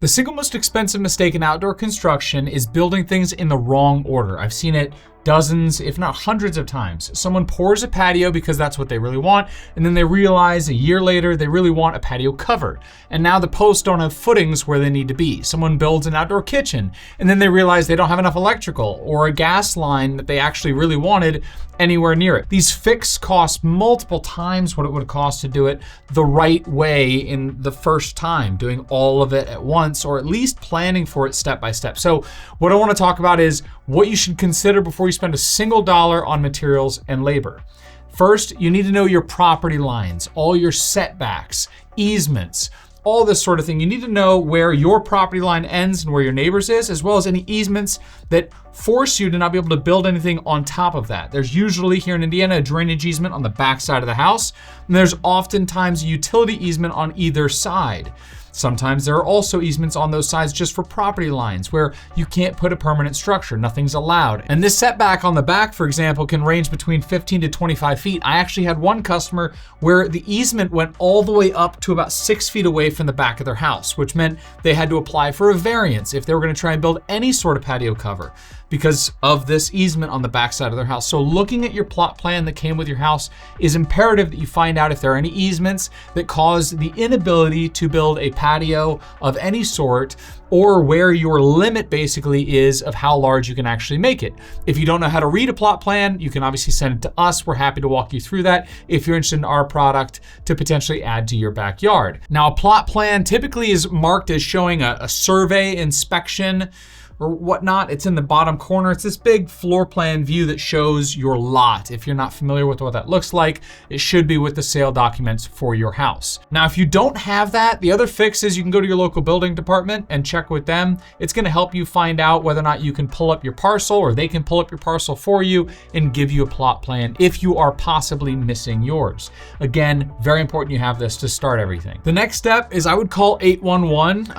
The single most expensive mistake in outdoor construction is building things in the wrong order. I've seen it dozens, if not hundreds of times. Someone pours a patio because that's what they really want, and then they realize a year later they really want a patio cover. And now the posts don't have footings where they need to be. Someone builds an outdoor kitchen, and then they realize they don't have enough electrical or a gas line that they actually really wanted anywhere near it. These fixes cost multiple times what it would cost to do it the right way in the first time, doing all of it at once, or at least planning for it step by step. So what I want to talk about is what you should consider before you spend a single dollar on materials and labor. First, you need to know your property lines, all your setbacks, easements, all this sort of thing. You need to know where your property line ends and where your neighbor's is, as well as any easements that force you to not be able to build anything on top of that. There's usually, here in Indiana, a drainage easement on the back side of the house, and there's oftentimes a utility easement on either side. Sometimes there are also easements on those sides just for property lines where you can't put a permanent structure, nothing's allowed. And this setback on the back, for example, can range between 15 to 25 feet. I actually had one customer where the easement went all the way up to about 6 feet away from the back of their house, which meant they had to apply for a variance if they were gonna try and build any sort of patio cover because of this easement on the back side of their house. So looking at your plot plan that came with your house is imperative that you find out if there are any easements that cause the inability to build a patio of any sort, or where your limit basically is of how large you can actually make it. If you don't know how to read a plot plan, you can obviously send it to us. We're happy to walk you through that if you're interested in our product to potentially add to your backyard. Now, a plot plan typically is marked as showing a survey inspection or whatnot. It's in the bottom corner. It's this big floor plan view that shows your lot. If you're not familiar with what that looks like, it should be with the sale documents for your house. Now, if you don't have that, the other fix is you can go to your local building department and check with them. It's gonna help you find out whether or not you can pull up your parcel, or they can pull up your parcel for you and give you a plot plan if you are possibly missing yours. Again, very important you have this to start everything. The next step is I would call 811.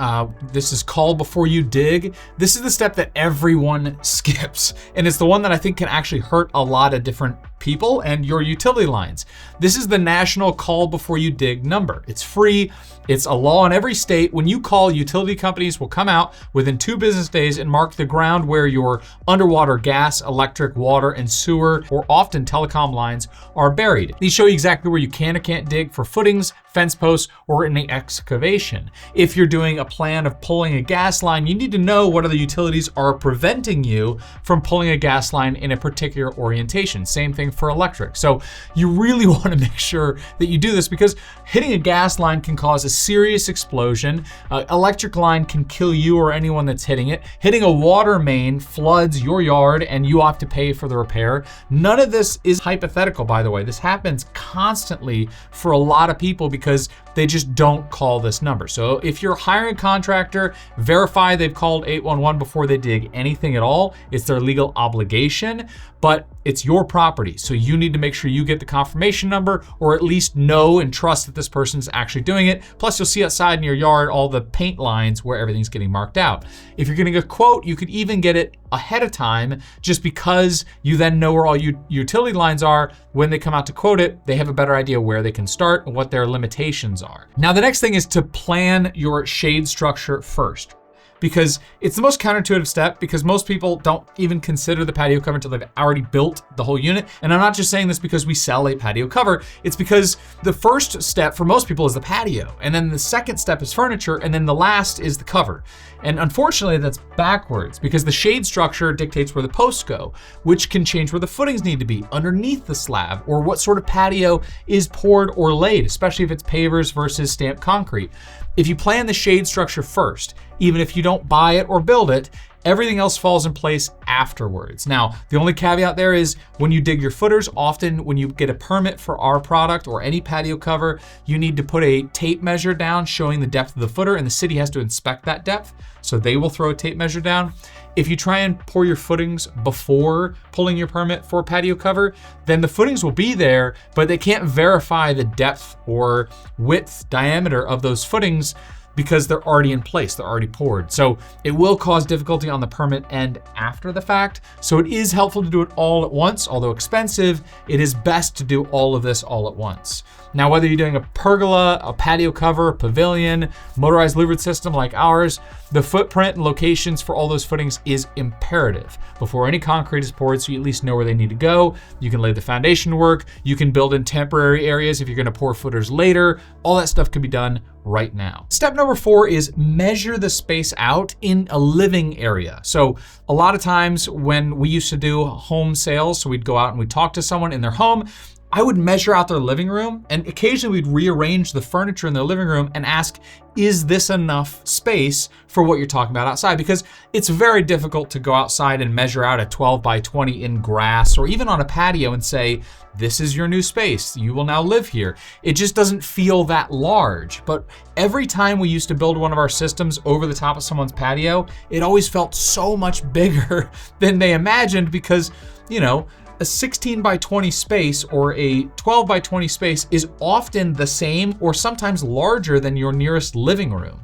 This is call before you dig. This is the step that everyone skips, and it's the one that I think can actually hurt a lot of different people and your utility lines. This is the national call before you dig number. It's free. It's a law in every state. When you call, utility companies will come out within 2 business days and mark the ground where your underwater gas, electric, water, and sewer, or often telecom lines, are buried. These show you exactly where you can or can't dig for footings, fence posts, or any excavation. If you're doing a plan of pulling a gas line, you need to know what other utilities are preventing you from pulling a gas line in a particular orientation. Same thing for electric. So you really want to make sure that you do this, because hitting a gas line can cause a serious explosion. Electric line can kill you or anyone that's hitting it. Hitting a water main floods your yard and you have to pay for the repair. None of this is hypothetical, by the way. This happens constantly for a lot of people because they just don't call this number. So if you're hiring a contractor, verify they've called 811 before they dig anything at all. It's their legal obligation, but it's your property. So you need to make sure you get the confirmation number, or at least know and trust that this person's actually doing it. Plus, you'll see outside in your yard all the paint lines where everything's getting marked out. If you're getting a quote, you could even get it ahead of time, just because you then know where all utility lines are. When they come out to quote it, they have a better idea where they can start and what their limitations are. Now, the next thing is to plan your shade structure first, because it's the most counterintuitive step, because most people don't even consider the patio cover until they've already built the whole unit. And I'm not just saying this because we sell a patio cover. It's because the first step for most people is the patio, and then the second step is furniture, and then the last is the cover. And unfortunately, that's backwards, because the shade structure dictates where the posts go, which can change where the footings need to be underneath the slab, or what sort of patio is poured or laid, especially if it's pavers versus stamped concrete. If you plan the shade structure first, even if you don't buy it or build it, everything else falls in place afterwards. Now, the only caveat there is when you dig your footers, often when you get a permit for our product or any patio cover, you need to put a tape measure down showing the depth of the footer, and the city has to inspect that depth. So they will throw a tape measure down. If you try and pour your footings before pulling your permit for patio cover, then the footings will be there, but they can't verify the depth or width, diameter of those footings because they're already in place, they're already poured. So it will cause difficulty on the permit end after the fact. So it is helpful to do it all at once. Although expensive, it is best to do all of this all at once. Now, whether you're doing a pergola, a patio cover, a pavilion, motorized louvered system like ours, the footprint and locations for all those footings is imperative before any concrete is poured, so you at least know where they need to go. You can lay the foundation work. You can build in temporary areas if you're gonna pour footers later. All that stuff can be done right now. Step number 4 is measure the space out in a living area. So a lot of times when we used to do home sales, so we'd go out and we'd talk to someone in their home, I would measure out their living room, and occasionally we'd rearrange the furniture in their living room and ask, is this enough space for what you're talking about outside? Because it's very difficult to go outside and measure out a 12 by 20 in grass or even on a patio and say, this is your new space, you will now live here. It just doesn't feel that large. But every time we used to build one of our systems over the top of someone's patio, it always felt so much bigger than they imagined because, you know, a 16 by 20 space or a 12 by 20 space is often the same or sometimes larger than your nearest living room.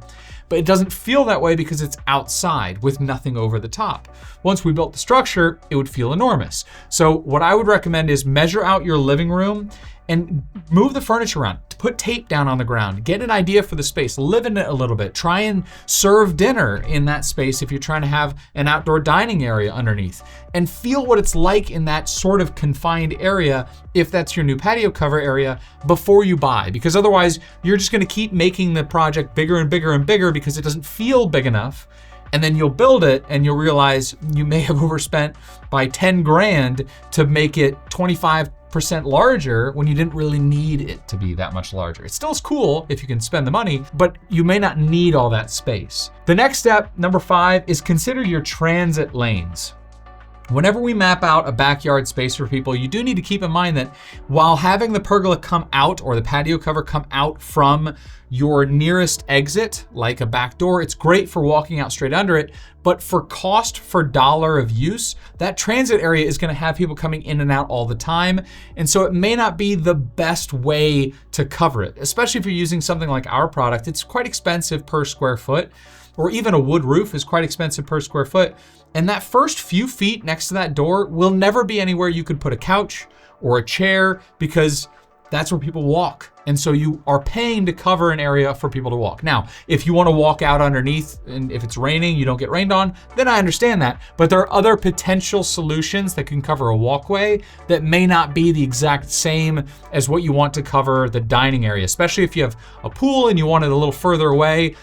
But it doesn't feel that way because it's outside with nothing over the top. Once we built the structure, it would feel enormous. So what I would recommend is measure out your living room and move the furniture around. Put tape down on the ground, get an idea for the space, live in it a little bit, try and serve dinner in that space if you're trying to have an outdoor dining area underneath, and feel what it's like in that sort of confined area if that's your new patio cover area before you buy, because otherwise you're just gonna keep making the project bigger and bigger and bigger because it doesn't feel big enough. And then you'll build it and you'll realize you may have overspent by 10 grand to make it 25% larger when you didn't really need it to be that much larger. It still is cool if you can spend the money, but you may not need all that space. The next step, number 5, is consider your transit lanes. Whenever we map out a backyard space for people, you do need to keep in mind that while having the pergola come out or the patio cover come out from your nearest exit, like a back door, it's great for walking out straight under it, but for cost for dollar of use, that transit area is gonna have people coming in and out all the time. And so it may not be the best way to cover it, especially if you're using something like our product. It's quite expensive per square foot, or even a wood roof is quite expensive per square foot. And that first few feet next to that door will never be anywhere you could put a couch or a chair because that's where people walk. And so you are paying to cover an area for people to walk. Now, if you want to walk out underneath and if it's raining, you don't get rained on, then I understand that. But there are other potential solutions that can cover a walkway that may not be the exact same as what you want to cover the dining area, especially if you have a pool and you want it a little further away.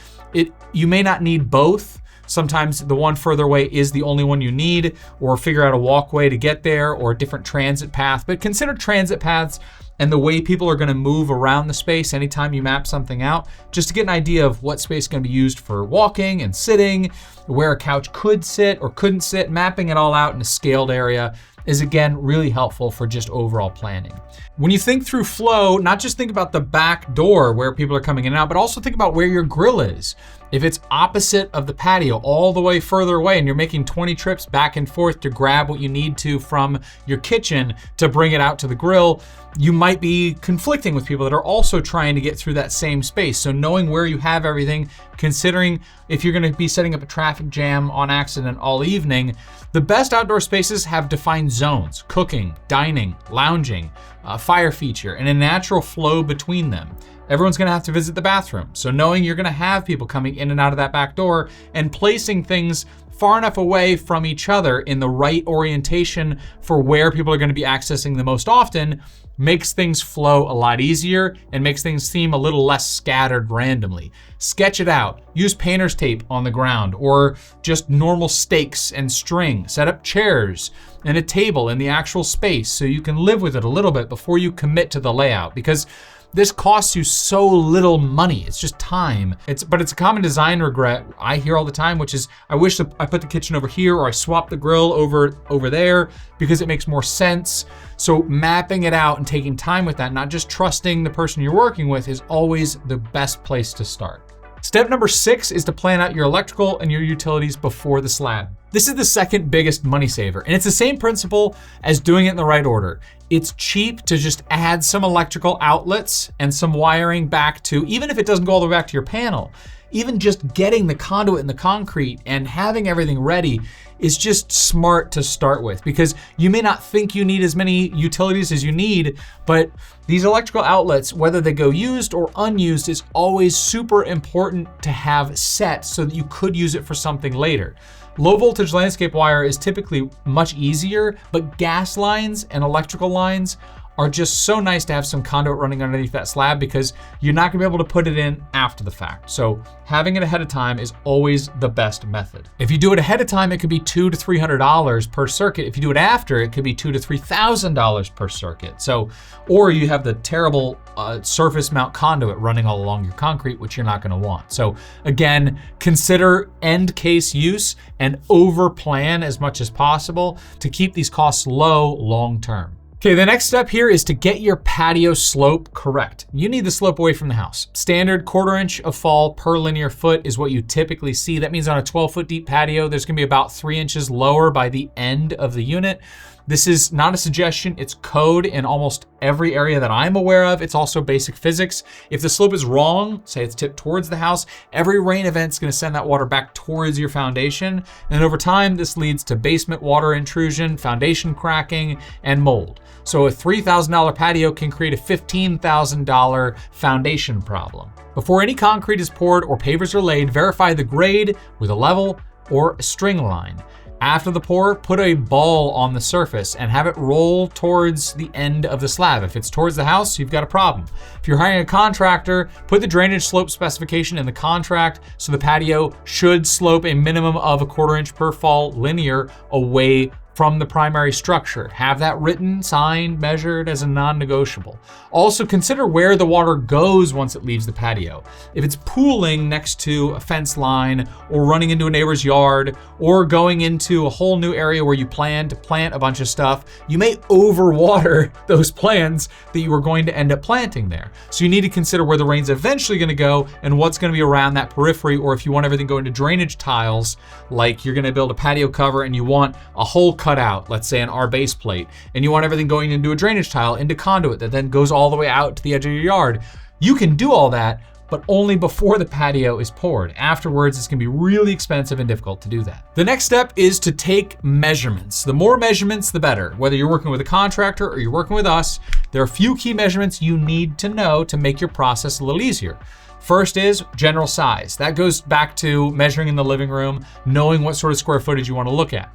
You may not need both. Sometimes the one further away is the only one you need, or figure out a walkway to get there or a different transit path. But consider transit paths and the way people are gonna move around the space anytime you map something out, just to get an idea of what space is gonna be used for walking and sitting, where a couch could sit or couldn't sit. Mapping it all out in a scaled area is, again, really helpful for just overall planning. When you think through flow, not just think about the back door where people are coming in and out, but also think about where your grill is. If it's opposite of the patio, all the way further away, and you're making 20 trips back and forth to grab what you need to from your kitchen to bring it out to the grill, you might be conflicting with people that are also trying to get through that same space. So knowing where you have everything, considering if you're gonna be setting up a traffic jam on accident all evening, the best outdoor spaces have defined zones: cooking, dining, lounging, fire feature, and a natural flow between them. Everyone's gonna have to visit the bathroom. So knowing you're gonna have people coming in and out of that back door and placing things far enough away from each other in the right orientation for where people are gonna be accessing the most often makes things flow a lot easier and makes things seem a little less scattered randomly. Sketch it out. Use painter's tape on the ground or just normal stakes and string. Set up chairs and a table in the actual space so you can live with it a little bit before you commit to the layout, because this costs you so little money. It's just time. But it's a common design regret I hear all the time, which is, I wish I put the kitchen over here or I swapped the grill over there because it makes more sense. So mapping it out and taking time with that, not just trusting the person you're working with, is always the best place to start. Step number 6 is to plan out your electrical and your utilities before the slab. This is the second biggest money saver, and it's the same principle as doing it in the right order. It's cheap to just add some electrical outlets and some wiring back to, even if it doesn't go all the way back to your panel, even just getting the conduit and the concrete and having everything ready is just smart to start with, because you may not think you need as many utilities as you need, but these electrical outlets, whether they go used or unused, is always super important to have set so that you could use it for something later. Low voltage landscape wire is typically much easier, but gas lines and electrical lines are just so nice to have some conduit running underneath that slab, because you're not gonna be able to put it in after the fact. So having it ahead of time is always the best method. If you do it ahead of time, it could be $200 to $300 per circuit. If you do it after, it could be $2,000 to $3,000 per circuit. So, or you have the terrible surface mount conduit running all along your concrete, which you're not gonna want. So again, consider end case use and over plan as much as possible to keep these costs low long term. Okay, the next step here is to get your patio slope correct. You need the slope away from the house. Standard 1/4 inch of fall per linear foot is what you typically see. That means on a 12-foot deep patio, there's gonna be about 3 inches lower by the end of the unit. This is not a suggestion, it's code in almost every area that I'm aware of. It's also basic physics. If the slope is wrong, say it's tipped towards the house, every rain event's gonna send that water back towards your foundation. And over time, this leads to basement water intrusion, foundation cracking, and mold. So a $3,000 patio can create a $15,000 foundation problem. Before any concrete is poured or pavers are laid, verify the grade with a level or a string line. After the pour, put a ball on the surface and have it roll towards the end of the slab. If it's towards the house, you've got a problem. If you're hiring a contractor, put the drainage slope specification in the contract so the patio should slope a minimum of a 1/4 inch per fall linear away from the primary structure. Have that written, signed, measured as a non-negotiable. Also consider where the water goes once it leaves the patio. If it's pooling next to a fence line or running into a neighbor's yard or going into a whole new area where you plan to plant a bunch of stuff, you may overwater those plants that you were going to end up planting there. So you need to consider where the rain's eventually gonna go and what's gonna be around that periphery, or if you want everything going to drainage tiles, like you're gonna build a patio cover and you want a whole cut out, let's say an R base plate, and you want everything going into a drainage tile, into conduit that then goes all the way out to the edge of your yard. You can do all that, but only before the patio is poured. Afterwards, it's gonna be really expensive and difficult to do that. The next step is to take measurements. The more measurements, the better. Whether you're working with a contractor or you're working with us, there are a few key measurements you need to know to make your process a little easier. First is general size. That goes back to measuring in the living room, knowing what sort of square footage you wanna look at.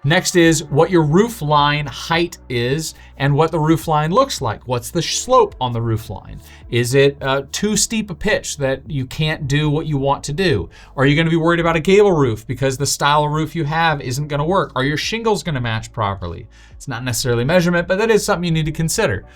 Next is what your roof line height is and what the roof line looks like. What's the slope on the roof line? Is it too steep a pitch that you can't do what you want to do? Are you gonna be worried about a gable roof because the style of roof you have isn't gonna work? Are your shingles gonna match properly? It's not necessarily measurement, but that is something you need to consider.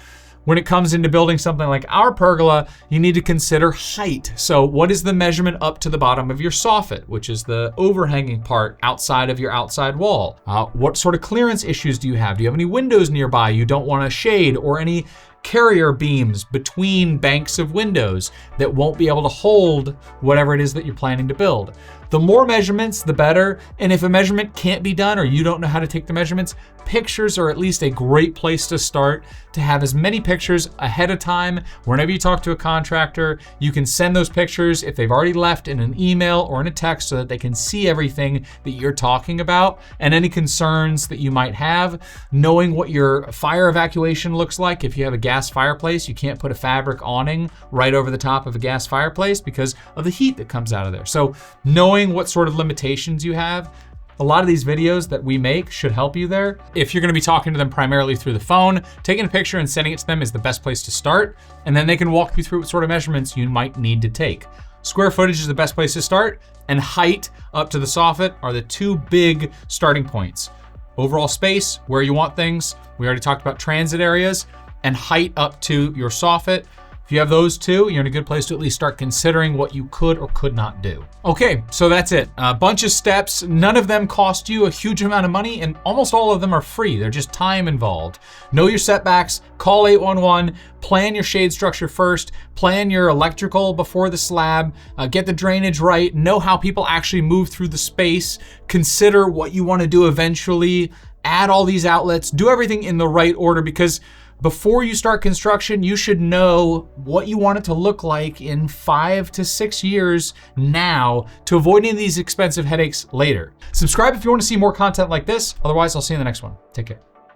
When it comes into building something like our pergola, you need to consider height. So what is the measurement up to the bottom of your soffit, which is the overhanging part outside of your outside wall? What sort of clearance issues do you have? Do you have any windows nearby you don't want to shade, or any carrier beams between banks of windows that won't be able to hold whatever it is that you're planning to build? The more measurements, the better. And if a measurement can't be done or you don't know how to take the measurements, pictures are at least a great place to start. To have as many pictures ahead of time, whenever you talk to a contractor, you can send those pictures if they've already left in an email or in a text so that they can see everything that you're talking about and any concerns that you might have. Knowing what your fire evacuation looks like. If you have a gas fireplace, you can't put a fabric awning right over the top of a gas fireplace because of the heat that comes out of there. So knowing what sort of limitations you have, a lot of these videos that we make should help you there. If you're gonna be talking to them primarily through the phone, taking a picture and sending it to them is the best place to start, and then they can walk you through what sort of measurements you might need to take. Square footage is the best place to start, and height up to the soffit are the two big starting points. Overall space, where you want things, we already talked about transit areas, and height up to your soffit. If you have those two, you're in a good place to at least start considering what you could or could not do. Okay, so that's it. A bunch of steps. None of them cost you a huge amount of money, and almost all of them are free. They're just time involved. Know your setbacks, call 811, plan your shade structure first, plan your electrical before the slab, get the drainage right, know how people actually move through the space, consider what you want to do eventually, add all these outlets, do everything in the right order, because before you start construction, you should know what you want it to look like in 5 to 6 years now to avoid any of these expensive headaches later. Subscribe if you want to see more content like this. Otherwise, I'll see you in the next one. Take care.